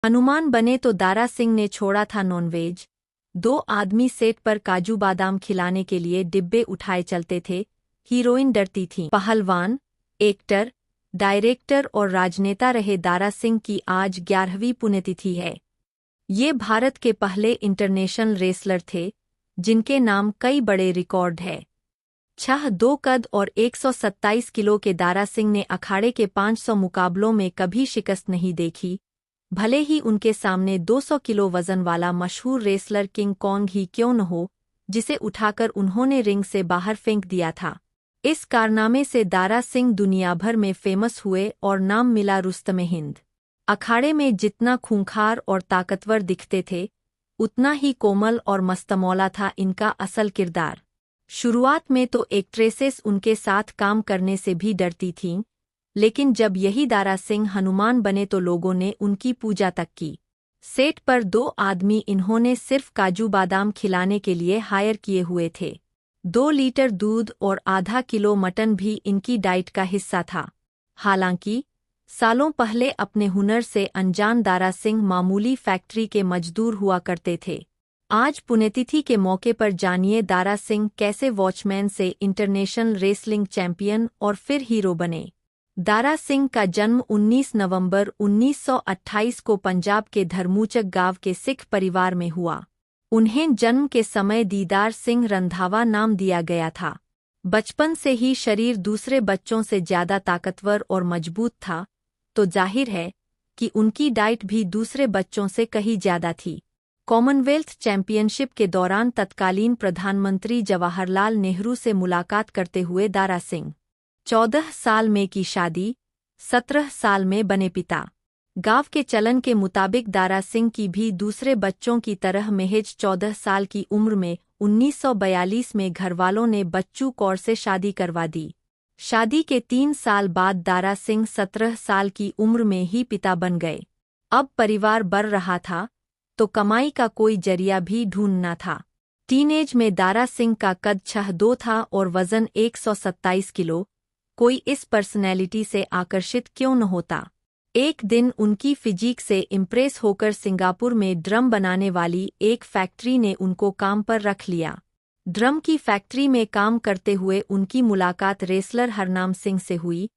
हनुमान बने तो दारा सिंह ने छोड़ा था नॉनवेज। 2 आदमी सेट पर काजू बादाम खिलाने के लिए डिब्बे उठाए चलते थे। हीरोइन डरती थी। पहलवान, एक्टर, डायरेक्टर और राजनेता रहे दारा सिंह की आज 11वीं पुण्यतिथि है। ये भारत के पहले इंटरनेशनल रेसलर थे जिनके नाम कई बड़े रिकॉर्ड है। 2 कद और 127 किलो के दारा सिंह ने अखाड़े के 500 मुकाबलों में कभी शिकस्त नहीं देखी, भले ही उनके सामने 200 किलो वजन वाला मशहूर रेसलर किंग कॉन्ग ही क्यों न हो, जिसे उठाकर उन्होंने रिंग से बाहर फेंक दिया था। इस कारनामे से दारा सिंह दुनिया भर में फेमस हुए और नाम मिला रुस्तमे हिंद। अखाड़े में जितना खूंखार और ताकतवर दिखते थे, उतना ही कोमल और मस्तमौला था इनका असल किरदार। शुरुआत में तो एक्ट्रेसेस उनके साथ काम करने से भी डरती थीं, लेकिन जब यही दारा सिंह हनुमान बने तो लोगों ने उनकी पूजा तक की। सेट पर 2 आदमी इन्होंने सिर्फ काजू बादाम खिलाने के लिए हायर किए हुए थे। 2 लीटर दूध और आधा किलो मटन भी इनकी डाइट का हिस्सा था। हालांकि सालों पहले अपने हुनर से अनजान दारा सिंह मामूली फैक्ट्री के मजदूर हुआ करते थे। आज पुण्यतिथि के मौके पर जानिए दारा सिंह कैसे वॉचमैन से इंटरनेशनल रेसलिंग चैंपियन और फिर हीरो बने। दारा सिंह का जन्म 19 नवंबर 1928 को पंजाब के धर्मूचक गांव के सिख परिवार में हुआ। उन्हें जन्म के समय दीदार सिंह रंधावा नाम दिया गया था। बचपन से ही शरीर दूसरे बच्चों से ज्यादा ताकतवर और मजबूत था, तो जाहिर है कि उनकी डाइट भी दूसरे बच्चों से कहीं ज्यादा थी। कॉमनवेल्थ चैंपियनशिप के दौरान तत्कालीन प्रधानमंत्री जवाहरलाल नेहरू से मुलाकात करते हुए दारा सिंह 14 साल में की शादी, 17 साल में बने पिता। गांव के चलन के मुताबिक दारा सिंह की भी दूसरे बच्चों की तरह महज 14 साल की उम्र में 1942 में घरवालों ने बच्चू कौर से शादी करवा दी। शादी के 3 साल बाद दारा सिंह 17 साल की उम्र में ही पिता बन गए। अब परिवार बढ़ रहा था तो कमाई का कोई जरिया भी ढूंढना था। टीनेज में दारा सिंह का कद 6'2" था और वजन 127 किलो। कोई इस पर्सनैलिटी से आकर्षित क्यों न होता। एक दिन उनकी फिजीक से इम्प्रेस होकर सिंगापुर में ड्रम बनाने वाली एक फैक्ट्री ने उनको काम पर रख लिया। ड्रम की फैक्ट्री में काम करते हुए उनकी मुलाकात रेसलर हरनाम सिंह से हुई।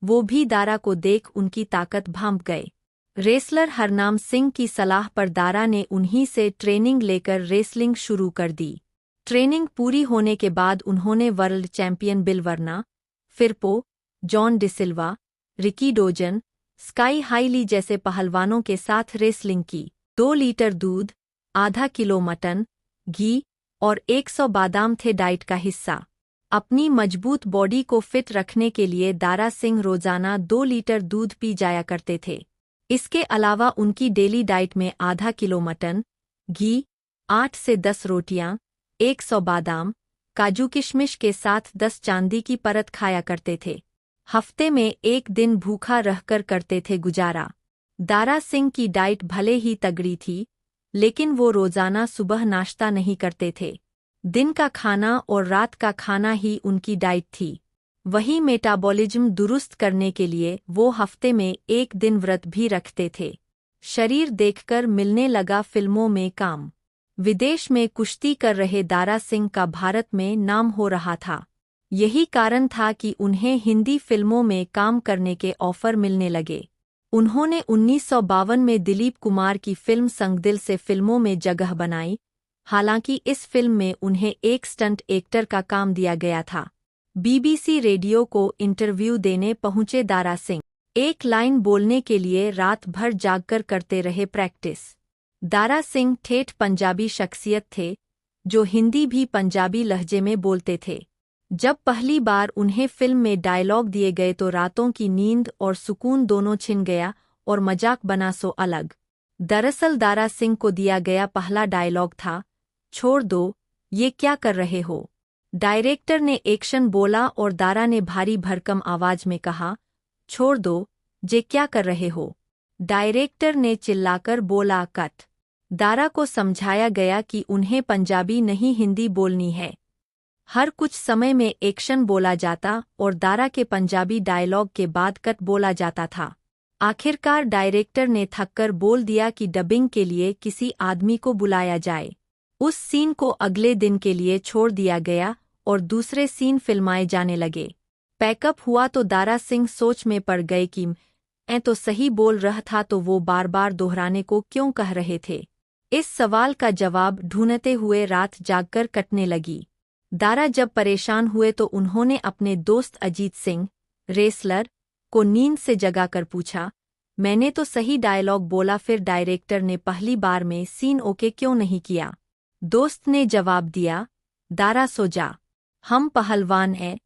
वो भी दारा को देख उनकी ताकत भांप गए। रेसलर हरनाम सिंह की सलाह पर दारा ने उन्हीं से ट्रेनिंग लेकर रेसलिंग शुरू कर दी। ट्रेनिंग पूरी होने के बाद उन्होंने world champion Bill Verna, Firpo, John da Silva, Rikidozan, Ski Hi Lee जैसे पहलवानों के साथ रेसलिंग की। 2 लीटर दूध, आधा किलो मटन, घी और 100 बादाम थे डाइट का हिस्सा। अपनी मजबूत बॉडी को फिट रखने के लिए दारा सिंह रोजाना 2 लीटर दूध पी जाया करते थे। इसके अलावा उनकी डेली डाइट में आधा किलो मटन, घी, 8 से 10 रोटियां, 100 बादाम, काजू किशमिश के साथ 10 चांदी की परत खाया करते थे। हफ्ते में 1 दिन भूखा रहकर करते थे गुजारा। दारा सिंह की डाइट भले ही तगड़ी थी, लेकिन वो रोजाना सुबह नाश्ता नहीं करते थे। दिन का खाना और रात का खाना ही उनकी डाइट थी। वही मेटाबॉलिज्म दुरुस्त करने के लिए वो हफ्ते में 1 दिन व्रत भी रखते थे। शरीर देखकर मिलने लगा फिल्मों में काम। विदेश में कुश्ती कर रहे दारा सिंह का भारत में नाम हो रहा था। यही कारण था कि उन्हें हिंदी फिल्मों में काम करने के ऑफर मिलने लगे। उन्होंने 1952 में दिलीप कुमार की फिल्म संगदिल से फिल्मों में जगह बनाई। हालांकि इस फिल्म में उन्हें एक स्टंट एक्टर का काम दिया गया था। बीबीसी रेडियो को इंटरव्यू देने पहुंचे दारा सिंह। एक लाइन बोलने के लिए रात भर जागकर करते रहे प्रैक्टिस। दारा सिंह ठेठ पंजाबी शख्सियत थे, जो हिंदी भी पंजाबी लहजे में बोलते थे। जब पहली बार उन्हें फिल्म में डायलॉग दिए गए तो रातों की नींद और सुकून दोनों छिन गया और मजाक बना सो अलग। दरअसल दारा सिंह को दिया गया पहला डायलॉग था, छोड़ दो, ये क्या कर रहे हो। डायरेक्टर ने एक्शन बोला और दारा ने भारी भरकम आवाज में कहा, छोड़ दो, जे क्या कर रहे हो। डायरेक्टर ने चिल्लाकर बोला, कट। दारा को समझाया गया कि उन्हें पंजाबी नहीं हिंदी बोलनी है। हर कुछ समय में एक्शन बोला जाता और दारा के पंजाबी डायलॉग के बाद कट बोला जाता था। आखिरकार डायरेक्टर ने थककर बोल दिया कि डबिंग के लिए किसी आदमी को बुलाया जाए। उस सीन को अगले दिन के लिए छोड़ दिया गया और दूसरे सीन फिल्माए जाने लगे। पैकअप हुआ तो दारा सिंह सोच में पड़ गए कि मैं तो सही बोल रहा था तो वो बार बार दोहराने को क्यों कह रहे थे। इस सवाल का जवाब ढूंढते हुए रात जागकर कटने लगी। दारा जब परेशान हुए तो उन्होंने अपने दोस्त अजीत सिंह, रेसलर, को नींद से जगाकर पूछा, मैंने तो सही डायलॉग बोला, फिर डायरेक्टर ने पहली बार में सीन ओके क्यों नहीं किया? दोस्त ने जवाब दिया, दारा सो जा, हम पहलवान हैं,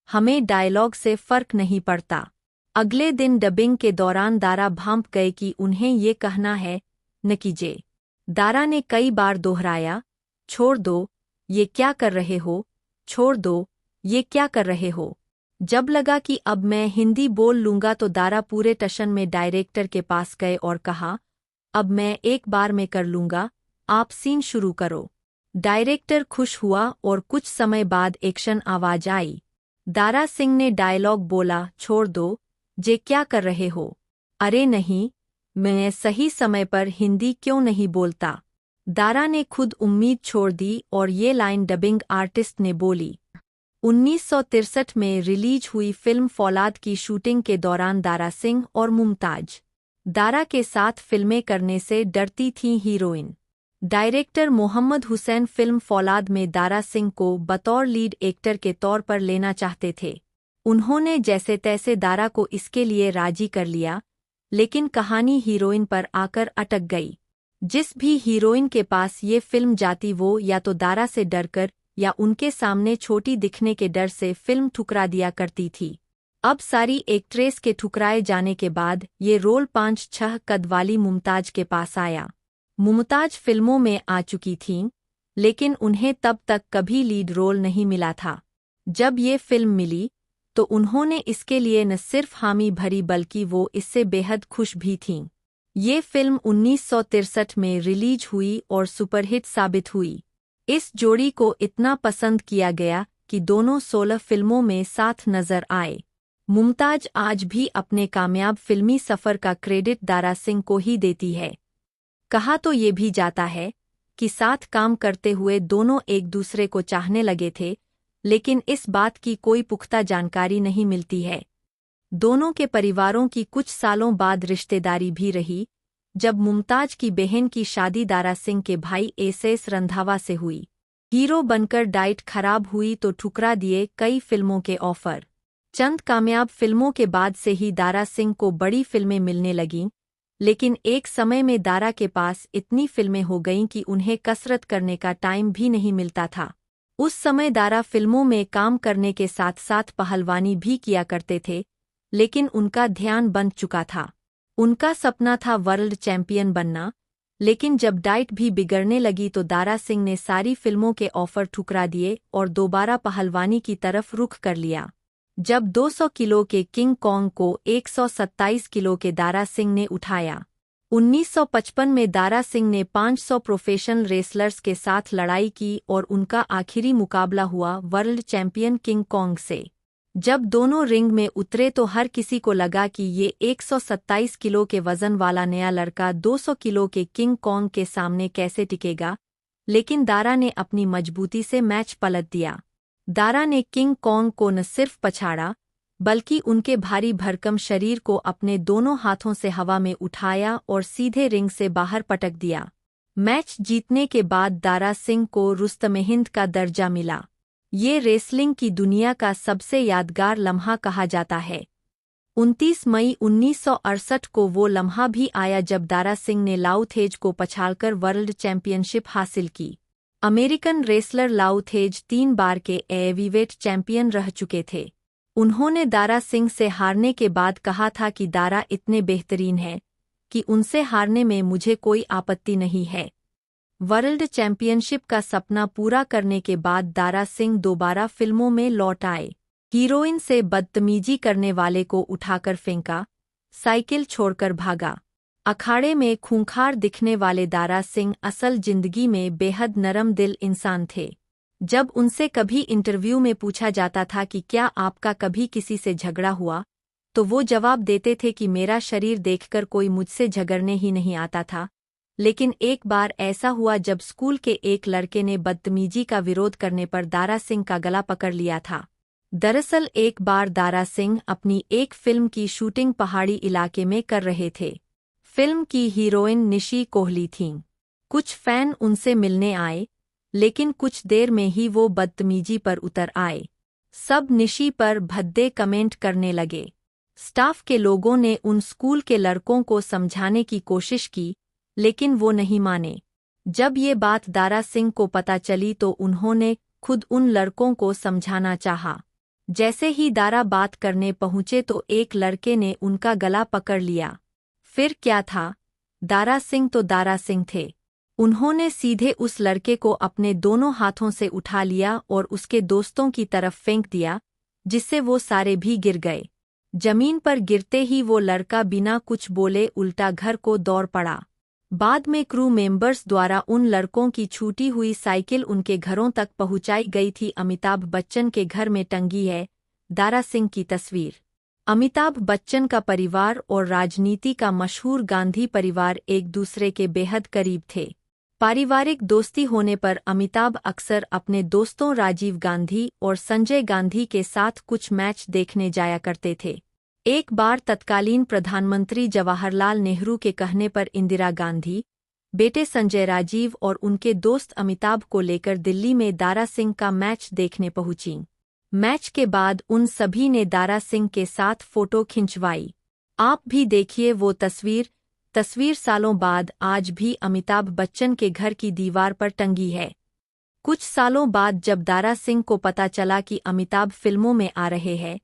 हमें डायलॉग से फर्क नहीं पड़ता। अगले दिन डबिंग के दौरान दारा भांप गए कि उन्हें ये कहना है, न कीजिए। दारा ने कई बार दोहराया, छोड़ दो, ये क्या कर रहे हो, छोड़ दो, ये क्या कर रहे हो। जब लगा कि अब मैं हिंदी बोल लूंगा तो दारा पूरे टशन में डायरेक्टर के पास गए और कहा, अब मैं एक बार में कर लूंगा, आप सीन शुरू करो। डायरेक्टर खुश हुआ और कुछ समय बाद एक्शन आवाज आई। दारा सिंह ने डायलॉग बोला, छोड़ दो, जे क्या कर रहे हो। अरे नहीं, मैं सही समय पर हिंदी क्यों नहीं बोलता। दारा ने खुद उम्मीद छोड़ दी और ये लाइन डबिंग आर्टिस्ट ने बोली। 1963 में रिलीज हुई फिल्म फौलाद की शूटिंग के दौरान दारा सिंह और मुमताज दारा के साथ फिल्में करने से डरती थीं heroine. Director Mohammed Hussain film Faulad में दारा सिंह को बतौर लीड एक्टर के तौर पर लेना चाहते थे। उन्होंने जैसे तैसे दारा को इसके लिए राजी कर लिया, लेकिन कहानी हीरोइन पर आकर अटक गई। जिस भी हीरोइन के पास ये फिल्म जाती वो या तो दारा से डरकर या उनके सामने छोटी दिखने के डर से फिल्म ठुकरा दिया करती थी। अब सारी एक्ट्रेस के ठुकराए जाने के बाद ये रोल 5-6 कद वाली मुमताज के पास आया। मुमताज फिल्मों में आ चुकी थीं, लेकिन उन्हें तब तक कभी लीड रोल नहीं मिला था। जब ये फिल्म मिली तो उन्होंने इसके लिए न सिर्फ हामी भरी बल्कि वो इससे बेहद खुश भी थीं। ये फिल्म 1963 में रिलीज हुई और सुपरहिट साबित हुई। इस जोड़ी को इतना पसंद किया गया कि दोनों 16 फिल्मों में साथ नजर आए। मुमताज आज भी अपने कामयाब फिल्मी सफर का क्रेडिट दारा सिंह को ही देती है। कहा तो ये भी जाता है कि साथ काम करते हुए दोनों एक दूसरे को चाहने लगे थे, लेकिन इस बात की कोई पुख्ता जानकारी नहीं मिलती है। दोनों के परिवारों की कुछ सालों बाद रिश्तेदारी भी रही। जब मुमताज की बहन की शादी दारा सिंह के भाई एसएस रंधावा से हुई, हीरो बनकर डाइट खराब हुई तो ठुकरा दिए कई फिल्मों के ऑफर। चंद कामयाब फिल्मों के बाद से ही दारा सिंह को बड़ी फिल्में मिलने लगीं, लेकिन एक समय में दारा के पास इतनी फिल्में हो गईं कि उन्हें कसरत करने का टाइम भी नहीं मिलता था। उस समय दारा फिल्मों में काम करने के साथ साथ पहलवानी भी किया करते थे, लेकिन उनका ध्यान बंध चुका था। उनका सपना था वर्ल्ड चैंपियन बनना, लेकिन जब डाइट भी बिगड़ने लगी तो दारा सिंह ने सारी फिल्मों के ऑफर ठुकरा दिए और दोबारा पहलवानी की तरफ रुख कर लिया। जब 200 किलो के किंग कॉन्ग को 127 किलो के दारा सिंह ने उठाया। 1955 में दारा सिंह ने 500 प्रोफेशनल रेसलर्स के साथ लड़ाई की और उनका आखिरी मुकाबला हुआ वर्ल्ड चैंपियन किंग कॉन्ग से। जब दोनों रिंग में उतरे तो हर किसी को लगा कि ये 127 किलो के वजन वाला नया लड़का 200 किलो के किंग कॉन्ग के सामने कैसे टिकेगा, लेकिन दारा ने अपनी मजबूती से मैच पलट दिया। दारा ने किंग कॉन्ग को न सिर्फ पछाड़ा, बल्कि उनके भारी भरकम शरीर को अपने दोनों हाथों से हवा में उठाया और सीधे रिंग से बाहर पटक दिया। मैच जीतने के बाद दारा सिंह को रुस्तम-ए-हिंद का दर्जा मिला। ये रेसलिंग की दुनिया का सबसे यादगार लम्हा कहा जाता है। 29 मई 1968 को वो लम्हा भी आया जब दारा सिंह ने लाउथेज को पछाड़कर वर्ल्ड चैंपियनशिप हासिल की। अमेरिकन रेसलर लाउथेज 3 बार के हेवीवेट चैंपियन रह चुके थे। उन्होंने दारा सिंह से हारने के बाद कहा था कि दारा इतने बेहतरीन हैं कि उनसे हारने में मुझे कोई आपत्ति नहीं है। वर्ल्ड चैंपियनशिप का सपना पूरा करने के बाद दारा सिंह दोबारा फिल्मों में लौट आए। हीरोइन से बदतमीजी करने वाले को उठाकर फेंका, साइकिल छोड़कर भागा। अखाड़े में खूंखार दिखने वाले दारा सिंह असल जिंदगी में बेहद नरम दिल इंसान थे। जब उनसे कभी इंटरव्यू में पूछा जाता था कि क्या आपका कभी किसी से झगड़ा हुआ, तो वो जवाब देते थे कि मेरा शरीर देखकर कोई मुझसे झगड़ने ही नहीं आता था। लेकिन एक बार ऐसा हुआ जब स्कूल के एक लड़के ने बदतमीजी का विरोध करने पर दारा सिंह का गला पकड़ लिया था। दरअसल एक बार दारा सिंह अपनी एक फिल्म की शूटिंग पहाड़ी इलाके में कर रहे थे। फिल्म की हीरोइन निशी कोहली थीं। कुछ फैन उनसे मिलने आए, लेकिन कुछ देर में ही वो बदतमीजी पर उतर आए। सब निशी पर भद्दे कमेंट करने लगे। स्टाफ के लोगों ने उन स्कूल के लड़कों को समझाने की कोशिश की, लेकिन वो नहीं माने। जब ये बात दारा सिंह को पता चली तो उन्होंने खुद उन लड़कों को समझाना चाहा। जैसे ही दारा बात करने पहुंचे तो एक लड़के ने उनका गला पकड़ लिया। फिर क्या था, दारा सिंह तो दारा सिंह थे। उन्होंने सीधे उस लड़के को अपने दोनों हाथों से उठा लिया और उसके दोस्तों की तरफ फेंक दिया, जिससे वो सारे भी गिर गए। जमीन पर गिरते ही वो लड़का बिना कुछ बोले उल्टा घर को दौड़ पड़ा। बाद में क्रू मेंबर्स द्वारा उन लड़कों की छूटी हुई साइकिल उनके घरों तक पहुंचाई गई थी। अमिताभ बच्चन के घर में टंगी है दारा सिंह की तस्वीर। अमिताभ बच्चन का परिवार और राजनीति का मशहूर गांधी परिवार एक दूसरे के बेहद करीब थे। पारिवारिक दोस्ती होने पर अमिताभ अक्सर अपने दोस्तों राजीव गांधी और संजय गांधी के साथ कुछ मैच देखने जाया करते थे। एक बार तत्कालीन प्रधानमंत्री जवाहरलाल नेहरू के कहने पर इंदिरा गांधी, बेटे संजय राजीव और उनके दोस्त अमिताभ को लेकर दिल्ली में दारा सिंह का मैच देखने पहुंचीं। मैच के बाद उन सभी ने दारा सिंह के साथ फोटो खिंचवाई। आप भी देखिए वो तस्वीर सालों बाद आज भी अमिताभ बच्चन के घर की दीवार पर टंगी है। कुछ सालों बाद जब दारा सिंह को पता चला कि अमिताभ फिल्मों में आ रहे हैं,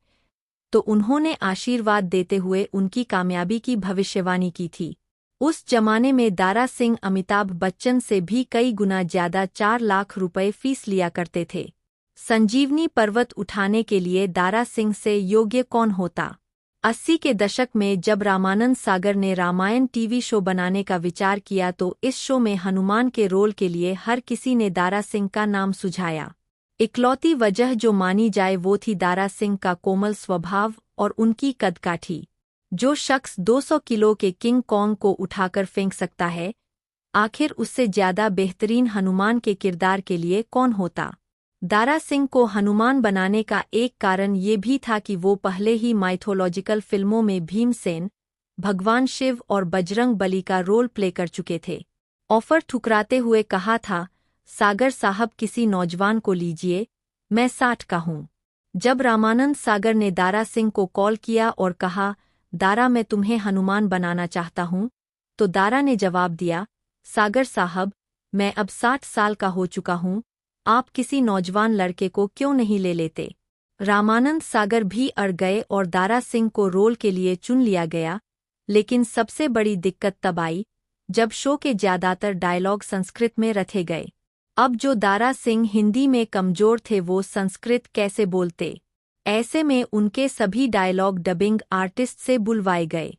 तो उन्होंने आशीर्वाद देते हुए उनकी कामयाबी की भविष्यवाणी की थी। उस जमाने में दारा सिंह अमिताभ बच्चन से भी कई गुना ज्यादा 4 लाख रुपए फीस लिया करते थे। संजीवनी पर्वत उठाने के लिए दारा सिंह से योग्य कौन होता। 80 के दशक में जब रामानंद सागर ने रामायण टीवी शो बनाने का विचार किया तो इस शो में हनुमान के रोल के लिए हर किसी ने दारा सिंह का नाम सुझाया। इकलौती वजह जो मानी जाए वो थी दारा सिंह का कोमल स्वभाव और उनकी कदकाठी। जो शख्स 200 किलो के किंग कॉन्ग को उठाकर फेंक सकता है, आखिर उससे ज्यादा बेहतरीन हनुमान के किरदार के लिए कौन होता। दारा सिंह को हनुमान बनाने का एक कारण ये भी था कि वो पहले ही माइथोलॉजिकल फिल्मों में भीमसेन, भगवान शिव और बजरंग बली का रोल प्ले कर चुके थे। ऑफर ठुकराते हुए कहा था, सागर साहब किसी नौजवान को लीजिए, मैं 60 का हूँ। जब रामानंद सागर ने दारा सिंह को कॉल किया और कहा, दारा मैं तुम्हें हनुमान बनाना चाहता हूँ, तो दारा ने जवाब दिया, सागर साहब मैं अब 60 साल का हो चुका हूँ, आप किसी नौजवान लड़के को क्यों नहीं ले लेते। रामानंद सागर भी अड़ गए और दारा सिंह को रोल के लिए चुन लिया गया। लेकिन सबसे बड़ी दिक्कत तब आई जब शो के ज्यादातर डायलॉग संस्कृत में रखे गए। अब जो दारा सिंह हिंदी में कमजोर थे वो संस्कृत कैसे बोलते। ऐसे में उनके सभी डायलॉग डबिंग आर्टिस्ट से बुलवाए गए।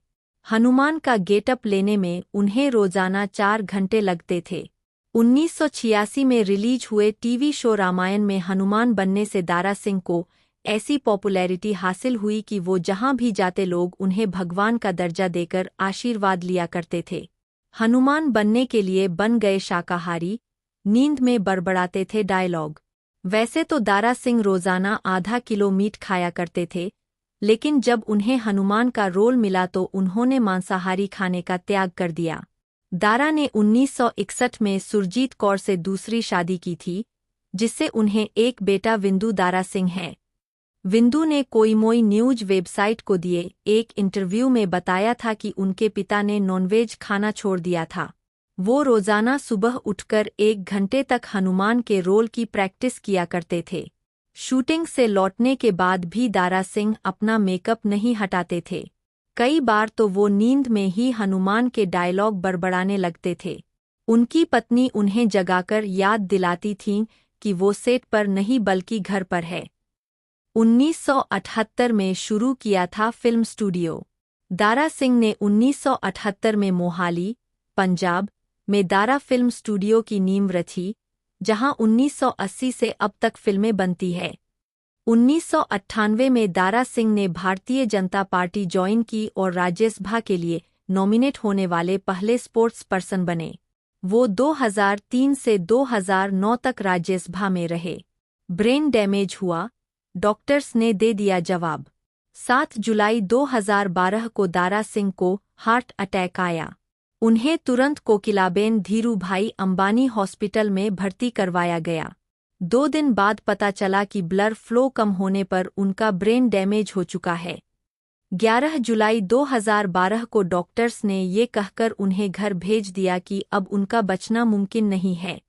हनुमान का गेटअप लेने में उन्हें रोजाना 4 घंटे लगते थे। 1986 में रिलीज हुए टीवी शो रामायण में हनुमान बनने से दारा सिंह को ऐसी पॉपुलैरिटी हासिल हुई कि वो जहां भी जाते लोग उन्हें भगवान का दर्जा देकर आशीर्वाद लिया करते थे। हनुमान बनने के लिए बन गए शाकाहारी, नींद में बड़बड़ाते थे डायलॉग। वैसे तो दारा सिंह रोजाना आधा किलो मीट खाया करते थे, लेकिन जब उन्हें हनुमान का रोल मिला तो उन्होंने मांसाहारी खाने का त्याग कर दिया। दारा ने 1961 में सुरजीत कौर से दूसरी शादी की थी, जिससे उन्हें एक बेटा विंदु दारा सिंह है। विंदु ने कोई न्यूज वेबसाइट को दिए एक इंटरव्यू में बताया था कि उनके पिता ने नॉनवेज खाना छोड़ दिया था। वो रोजाना सुबह उठकर 1 घंटे तक हनुमान के रोल की प्रैक्टिस किया करते थे। शूटिंग से लौटने के बाद भी दारा सिंह अपना मेकअप नहीं हटाते थे। कई बार तो वो नींद में ही हनुमान के डायलॉग बड़बड़ाने लगते थे। उनकी पत्नी उन्हें जगाकर याद दिलाती थीं कि वो सेट पर नहीं बल्कि घर पर है। 1978 में शुरू किया था फिल्म स्टूडियो। दारा सिंह ने 1978 में मोहाली, पंजाब में दारा फिल्म स्टूडियो की नींव रखी, जहां 1980 से अब तक फिल्में बनती है। 1998 में दारा सिंह ने भारतीय जनता पार्टी ज्वाइन की और राज्यसभा के लिए नॉमिनेट होने वाले पहले स्पोर्ट्स पर्सन बने। वो 2003 से 2009 तक राज्यसभा में रहे। ब्रेन डैमेज हुआ, डॉक्टर्स ने दे दिया जवाब। 7 जुलाई 2012 को दारा सिंह को हार्ट अटैक आया। उन्हें तुरंत कोकिलाबेन धीरूभाई अंबानी हॉस्पिटल में भर्ती करवाया गया। 2 दिन बाद पता चला कि ब्लड फ्लो कम होने पर उनका ब्रेन डैमेज हो चुका है। 11 जुलाई 2012 को डॉक्टर्स ने ये कहकर उन्हें घर भेज दिया कि अब उनका बचना मुमकिन नहीं है।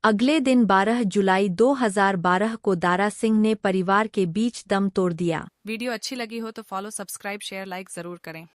अगले दिन 12 जुलाई 2012 को दारा सिंह ने परिवार के बीच दम तोड़ दिया। वीडियो अच्छी लगी हो तो फॉलो, सब्सक्राइब, शेयर, लाइक जरूर करें।